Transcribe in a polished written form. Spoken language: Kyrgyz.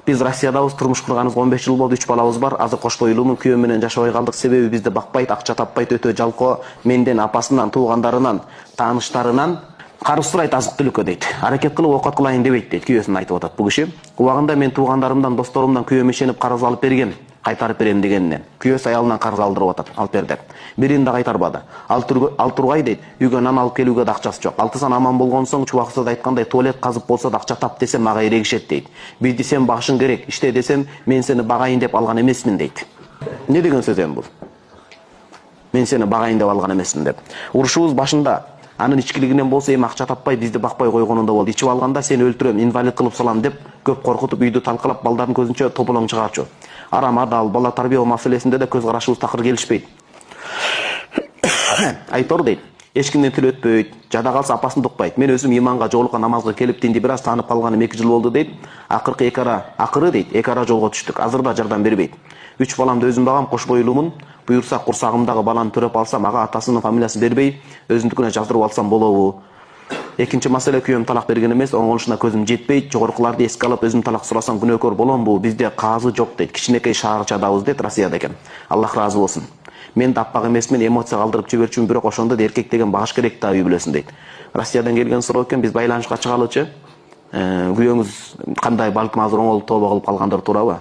Biz Россиядабыз, турмуш курганыбызга 15 жыл болду, 3 балабыз бар. Азыр кошко уйлуумун күйөөм менен жашабай калдык. Себеби бизди бакпайт, акча таппайт, өтө жалкоо. Менден, апасынан, туугандарынан, тааныштарынан карыз сурайт азык-түлүккө дейт. Аракет кылып оокат кылайын дебейт дейт. Күйөөсүн айтып атат бул киши. Убагында мен туугандарымдан, досторумдан күйөөм ишенип карыз алып бергем. Кайтарып берем дегенинен. Күйөөсү аялынан карыз алдырып атат, алып берди. Бирин да кайтарбады. Ал тургай дейт, үйгө нан алып келүүгө да акчасы жок. Алтысан аман болгон соң Чубаксыз айткандай туалет казып болсо да акча тап десем мага эрегишет дейт. Бизди сен багышың керек, иште десем мен сени багайын деп алган эмесмин дейт. Не деген сөз эми бул? Мен сени багайын деп алган эмесмин деп. Урушубуз башында анын ичкилигинен болсо эми акча таппай бизди бакпай койгонунда болду. Ичип алганда сени өлтүрөм, инвалид кылып салам деп көп коркутуп үйдү талкалап балдардын көзүнчө тополоң чыгарчу. Арам адал бала тарбия маселесинде да көз карашыбыз такыр келишпейт. Айтор дейт, эч кимден тил өтпөйт, жада калса апасын тукпайт. Мен өзүм иманга, жоолукка, намазга келип динди бир аз таанып калганым 2 жыл болду дейт. Акыры дейт, 2 ара жолго түштүк. Азыр да жардам бербейт. 3 баламды өзүм багам, кош бойлуумун. Буюрса курсагымдагы баланы төрөп алсам, ага атасынын фамилиясын бербей, өзүндүкүнө жаздырып алсам болобу? Экинчи маселе, күйөөм талак берген эмес, оңолушуна көзүм жетпейт. Жогоркуларды эске алып өзүм талак сурасам күнөөкөр боломбу? Бизде казы жок дейт. Кичинекей шаарчадабыз дейт, Россияда экен. Аллах разы болсун. Мен даппак эмесмин, эмоция калтырып жиберчүмүн, бирок ошондо да эркек деген багыш керек да, үй бүлөсүн дейт. Россиядан келген суроо экен, биз байланышка чыгалычы. Күйөөңүз кандай, балким азыр оңолуп тооба кылып калгандыр туурабы?